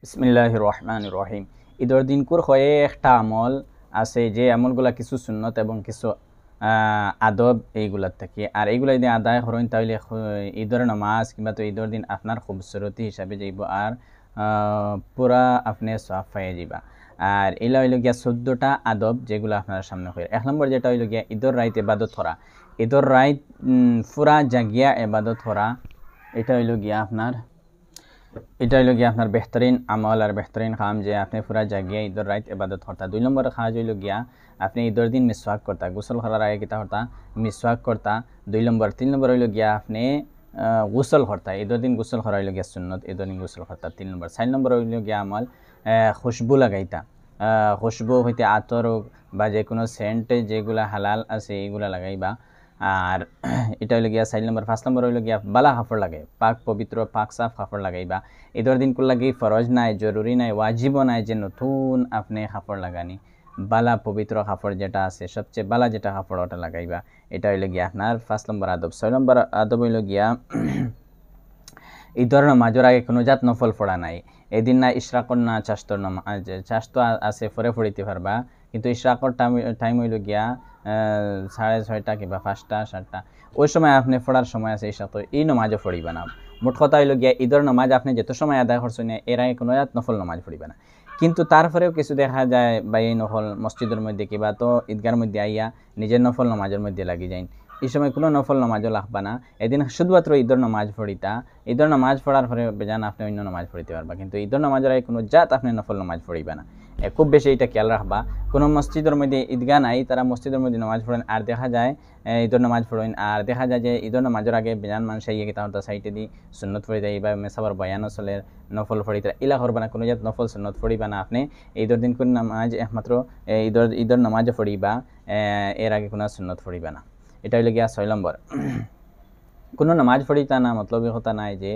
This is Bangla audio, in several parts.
বিসমিল্লাহির রহমানির রহিম। ঈদের দিনকুর হয়ে একটা আমল আছে, যে আমলগুলা কিছু সুন্নত এবং কিছু আদব এইগুলার থেকে, আর এইগুলা যদি আদায় করেন তাহলে ঈদের নামাজ কিংবা তো ঈদের দিন আপনার খুবসুরতি হিসাবে যাইব, আর পুরা আপনি সওয়াব পাইয়া যাইবা। আর এলা হইল গিয়া 14টা আদব যেগুলো আপনার সামনে হয়। 1 নম্বর যেটা হইল গিয়া ঈদের রাইত ইবাদত করা। ঈদের রাইত পুরা জাগিয়া ইবাদত করা, এটা হইল গিয়া আপনার বেহতরিন আমল আর বেহতরিন কাম, যে আপনি পুরা জাগিয়া ঈদের রাত ইবাদত করতা। 2 নম্বর কাজ হইল গিয়া আপনি ঈদের দিন মিসওয়াক করতা, গোসল করার আগে কিতা করতা, মিসওয়াক করতা 2 নম্বর। 3 নম্বর হইল গিয়া আপনি গোসল করতা, ঈদের দিন গোসল করা হইল গিয়া সুন্নত, ঈদের দিন গোসল করতা 3 নম্বর। 4 নম্বর হইল গিয়া আমল খুশবু লাগাইতা, খুশবু হইতে আতর বা যে কোনো সেন্ট যেগুলা হালাল আছে এইগুলা লাগাইবা। আর এটা হইল গিয়া 4 নম্বর। 5 নম্বর হইল গিয়া বালা কাপড় লাগে, পাক পবিত্র পাক সাফ কাপড় লাগাইবা। ঈদের দিন লাগি ফরজ নাই, জরুরি নাই, ওয়াজিবও নাই যে নতুন আপনি কাপড় লাগানি। বালা পবিত্র কাপড় যেটা আছে, সবচেয়ে বালা যেটা কাপড় ওটা লাগাইবা। এটা হইল গিয়া আপনার 5 নম্বর আদব। 6 নম্বর আদব হইল গিয়া ঈদের নামাজের আগে কোনো জাত নফল পড়া নাই। এদিন না ইশরাকর না চাস্তর নামাজ, চাস্ত আছে পরে পড়িতে পারবা, কিন্তু ইশরাকর টাইম হইল গিয়া 6:30 কিংবা 5টা 7টা, ওই সময় আপনি পড়ার সময় আছে ইশরাকর, এই নামাজও পড়িবা না। মোট কথা হইল গিয়া ঈদের নামাজ আপনি যত সময় আদায় করছেন এর আগে কোনো জাত নফল নামাজ পড়িবা না। কিন্তু তারপরেও কিছু দেখা যায় বা এই নফল মসজিদের মধ্যে কিবা তো ঈদগার মধ্যে আইয়া নিজের নফল নামাজের মধ্যে লাগি যায়, এই সময় কোনো নফল নামাজও লাগবা না। এদিন শুধুমাত্র ঈদের নামাজ পড়িতা, ঈদের নামাজ পড়ার পরে বেজান আপনি অন্য নামাজ পড়িতে পারবা, কিন্তু ঈদের নামাজের আগে কোনো জাত আপনি নফল নামাজ পড়িবা না। খুব বেশি এটা খেয়াল রাখবা। কোনো মসজিদের মধ্যে ঈদগাহ নাই, তারা মসজিদের মধ্যে নামাজ পড়েন, আর দেখা যায় ঈদের নামাজ পড়েন, আর দেখা যায় যে ঈদের নামাজের আগে বেজান মানুষ ইয়ে কিতা হতো সাইটে দি সুন্নত পড়ি দেয় বা মেসাবার বয়ান চলে নফল পড়িতে, ইলা করবা না। কোনো জাত নফল সুন্নত পড়িবা না আপনি। ঈদের দিন কোন নামাজ একমাত্র ঈদের নামাজে পড়িবা, এর আগে কোনো সুন্নত পড়িবা না। এটা হইলে গিয়া 6 নম্বর। কোনো নামাজ পড়িতা না মতলবী কথা নাই যে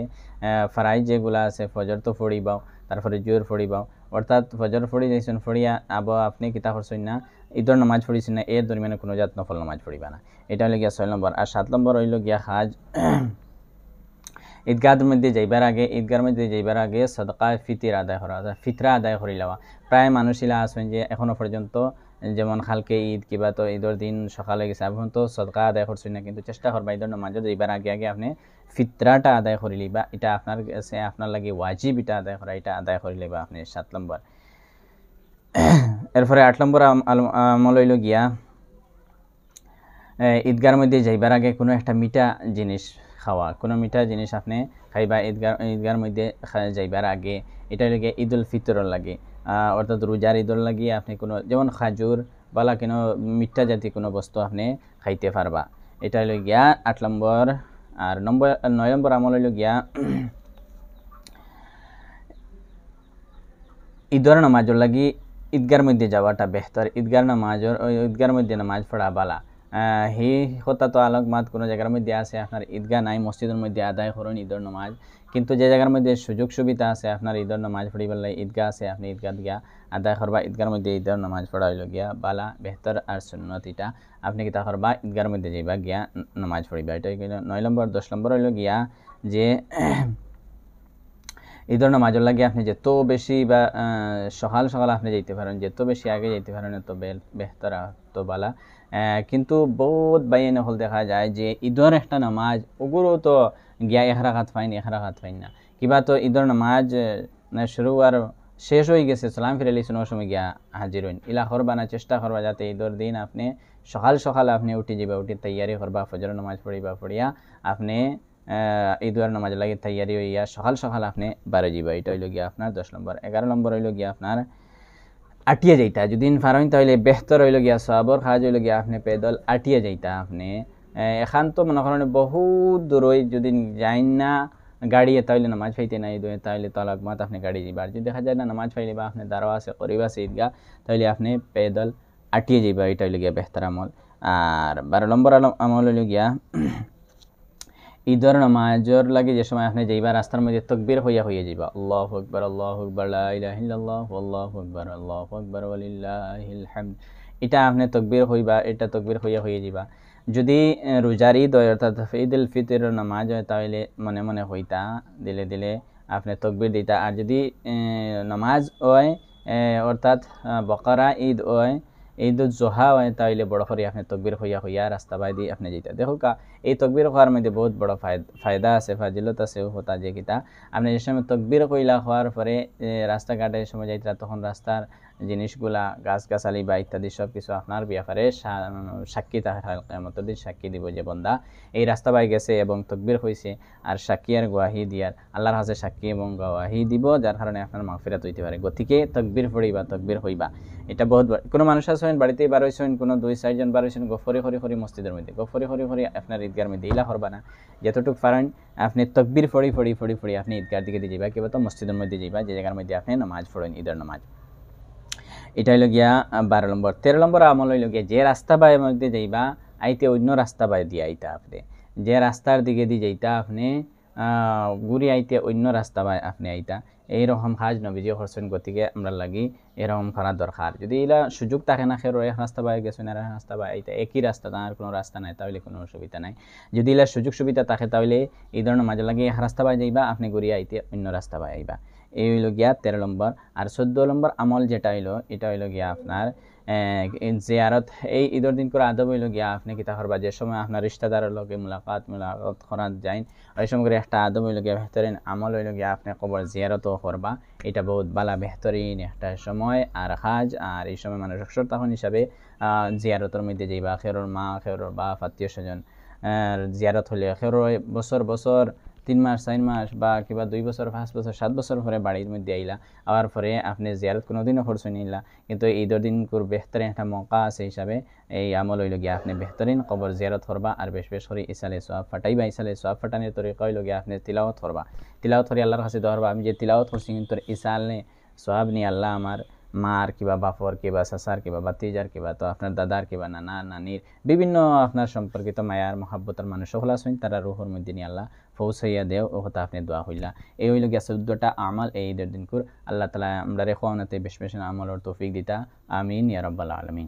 ফারাইজ যেগুলা আছে ফজর তো পড়িবাও, তারপরে জোর পড়িবাও, অর্থাৎ ফজর পড়ি যাইছেন, পড়িয়া আবার আপনি কিতা করছেন না, ঈদের নামাজ পড়িছেন না, এর দরমিয়ানে কোনো জাত নফল নামাজ পড়িবা না। এটা হইলে গিয়া 6 নম্বর। আর 7 নম্বর হইল গিয়া হাজ। ঈদগাহর মধ্যে যাইবার আগে সদকা ফিতির আদায় করা, ফিতরা আদায় করে লওয়া। প্রায় মানুষিলা আছেন যে এখনো পর্যন্ত, যেমন কালকে ঈদ কিবা তো ঈদের দিন সকালে গেছে, এখন তো সদকা আদায় করছেন না, কিন্তু চেষ্টা করবা ঈদের নামাজে যাইবার আগে আপনি ফিতরাটা আদায় করে লিবা। এটা আপনার কাছে আপনার লাগে ওয়াজিব, এটা আদায় করা, এটা আদায় করে লিবা আপনি 7 নম্বর। এরপরে 8 নম্বর আমল হইল গিয়া ঈদগার মধ্যে যাইবার আগে কোনো একটা মিঠা জিনিস খাওয়া, কোনো মিঠা জিনিস আপনি খাইবা ঈদগার মধ্যে যাইবার আগে। এটা লাগে ঈদুল ফিতরের লাগে, অর্থাৎ রোজার ঈদর লাগিয়ে আপনি কোনো যেমন খাজুর বালা কোনো মিঠা জাতীয় কোনো বস্তু আপনি খাইতে পারবা। এটা হইল গিয়া 8 নম্বর। আর 9 নম্বর আমল হইল গিয়া ঈদের নামাজের লাগি ঈদগার মধ্যে যাওয়াটা বেহতর। ঈদগার মধ্যে নামাজ পড়া বালা। হি কথা তো আলোক মাত কোনো জায়গার মধ্যে আছে আপনার ঈদগাহ নাই, মসজিদের মধ্যে আদায় করুন ঈদের নামাজ, কিন্তু যে জায়গার মধ্যে সুযোগ সুবিধা আছে আপনার ঈদের নামাজ পড়িবার লাগে ঈদগাহ আছে, আপনি ঈদগাহ গিয়া আদায় করবা। ঈদগার মধ্যে ঈদের নামাজ পড়া হইল গিয়া বালা বেহতর আর সুন্নত। এটা আপনি কিতা করবা, ঈদগার মধ্যে যাইবা গিয়া নামাজ পড়িবা। এটা 9 নম্বর। 10 নম্বর হইল গিয়া যে ঈদের নামাজের লাগে আপনি যত বেশি বা সকাল সকাল আপনি যাইতে পারেন, যত বেশি আগে যাইতে পারেন তত বেহতর, তো বালা। কিন্তু বহুত বাইন হল দেখা যায় যে ঈদের একটা নামাজ ওগুলো তো গিয়া এক রাকাত পাইন না, কিবা তো ঈদের নামাজ শুরু আর শেষ হয়ে গেছে, সালাম ফিরে লিখছেন ওই সময় গিয়া হাজির হইন। ইলা করবা না, চেষ্টা করবা যাতে ঈদের দিন আপনি সকাল সকাল আপনি উঠে যাবা, উঠে তৈয়ারি করবা, ফজর নামাজ পড়িয়া আপনি ঈদের নামাজ লাগে তৈয়ারি হইয়া সকাল সকাল আপনি বারে যাবা। এটা হইল গিয়া আপনার 10 নম্বর। 11 নম্বর হইল গিয়া আপনার আটিয়া যাইতা, যদি ফারইন তাহলে বেহতর হইল গিয়া সওয়াবর কাজ হইল গিয়া আপনি পেদল আটিয়া যাইতা। আপনি এখান তো মনে করেন বহুত দূর যদি যাইন না গাড়িয়ে তাহলে নামাজ ফাইতে নাই তাহলে তলাক মাত আপনি গাড়ি যাইবা। আর যদি দেখা যায় না নামাজ ফাইলে বা আপনি দাঁড়া আছে করিব আছে ঈদগাহ, তাহলে আপনি পেদল আটিয়ে যাইবা। এটা হইল গিয়া বেহতর আমল। আর 12 নম্বর আমল হইল গিয়া ঈদের নামাজের লাগে যে সময় আপনি যাইবা রাস্তার মধ্যে তাকবীর হইয়া যাইবা, আল্লাহু আকবার লা ইলাহা ইল্লাল্লাহ আল্লাহু আকবার ওয়ালিল্লাহিল হামদ। এটা আপনি তাকবীর হইবা, এটা তাকবীর হইয়া যাইবা। যদি রোজার ঈদ হয় অর্থাৎ ঈদুল ফিতরের নামাজ হয় তাহলে মনে মনে হইতা, দিলে আপনি তকবির দিতা। আর যদি নামাজ হয় অর্থাৎ বকরা ঈদ হয়, ঈদ জোহা হয়, তাইলে বড় করে আপনি তকবির হইয়া হইয়া রাস্তা বাই দিয়ে আপনি যেতে দেখো কা এই তকবির হওয়ার মধ্যে বহুত বড় ফায়দা আছে, ফাজিলত আছে হতা যে কিতা আপনি যে সময় তকবির কইলা হওয়ার পরে রাস্তাঘাটের সময় যাইতা তখন রাস্তার জিনিসগুলা গাছগাছালি বা ইত্যাদি সব কিছু আপনার ব্যাপারে সাক্ষী থাকার কিয়ামতের দিন সাক্ষী দিব যে বন্দা এই রাস্তা বাই গেছে এবং তকবির হয়েছে, আর সাক্ষী আর গোয়াহি দিয়ার আল্লাহর হাতে সাক্ষী এবং গোয়াহি দিব, যার কারণে আপনার মাগফিরাত হইতে পারে। গতিকে তকবির পড়িবা, তকবির হইবা। এটা বহুত কোনো মানুষ আছেন বাড়িতেই বার হয়েছেন, কোনো 2-4 জন বার হয়েছেন গফরি হরি হরি মসজিদের মধ্যে, গফরি হরি হরি আপনার ঈদগার মধ্যে ইলা করবা না। যতটুকু পারেন আপনি তকবির ফড়ি ফড়ি ফড়ি ফড়ি আপনি ঈদগার দিকে দিয়ে যাইবা, কেবল তো মসজিদের মধ্যে যাইবা যে জায়গার মধ্যে আপনি নামাজ পড়েন ঈদের নামাজ। এটা হইল গিয়া 12 নম্বর। 13 নম্বর আমল হইল গিয়া যে রাস্তা বাই মধ্যে যাইবা আইতে অন্য রাস্তা বাই দিয়ে আইতা। আপনি যে রাস্তার দিকে দিয়ে যাইতা আপনি ঘুরি আইতে অন্য রাস্তা বাই আপনি আইতা। এইরকম কাজ নবীজি করছেন। গতিকে আমরা লাগি এরকম করা দরকার। যদি এলা সুযোগ থাকে না খের এক রাস্তা বাই গেছেন আর রাস্তা বাই আইতা একই রাস্তা, তার কোনো রাস্তা নাই, তাহলে কোনো অসুবিধা নাই। যদি এলা সুযোগ সুবিধা থাকে তাহলে এই ধরনের মাঝে লাগে এক রাস্তা বাই যাইবা, আপনি ঘুরি আইতে অন্য রাস্তা বাই আইবা। এই হইল গিয়া 13 নম্বর। আর 14 নম্বর আমল যেটা হইলো এটা হইল গিয়া আপনার জিয়ারত। এই ঈদের দিন করে আদব হইল গিয়া আপনি কিতা করবা, যে সময় আপনার রিশতেদারের লগে মুলাকাত করা যায় ওই সময় করে একটা আদব হইল গিয়া বেহতরিন আমল হইল গিয়া আপনি কবর জিয়ারতও করবা। এটা বহুত বালা বেহতরিন একটা সময় আর কাজ। আর এই সময় মানুষ অবসর তখন হিসাবে জিয়ারতের মধ্যে যাইবা, খেরোর মা খেরোর বাপ আত্মীয় স্বজন জিয়ারত হলে খেরো বছর বছর 3 মাস 4 মাস বা কিবা 2 বছর 5 বছর 7 বছর পরে বাড়ির মধ্যে আইলা, আবার পরে আপনি জিয়ারত কোনোদিনও করছেন নিলা, কিন্তু ঈদের দিন করে বেহতরিন একটা মৌকা আছে হিসাবে এই আমল হইল গিয়া আপনি বেহতরিন কবর জিয়ারত করবা। আর বেশ বেশ করে ইসালে সোয়াব ফাটাইবা। ইসালে সোয়াব ফাটানোর তরিকা হইল গিয়া আপনি তিলাওয়াত করবা। তিলাওয়াত করে আল্লাহর কাছে দরবা আমি যে তিলাওয়াত করছি কিন্তু ইসালে সোয়াব নি আল্লাহ আমার মার কিবা বাপর কিবা সাসার কিবা বাতিজার কিবা তো আপনার দাদার কিবা নানা নানির বিভিন্ন আপনার সম্পর্কিত মায়ার মহাব্বতার মানুষ সকল আছেন, তারা রুহর মধ্যে নিয়ে আল্লাহ পৌঁছাইয়া দেও ও কথা আপনি দোয়া হইলা। এই হইল গিয়া 14টা আমল এই ঈদের দিন করে। আল্লাহ তালা আমরা রেখোয়ানাতে বেশ বেশ আমলের তৌফিক দিতা। আমিন ইয়া রাব্বাল আলামিন।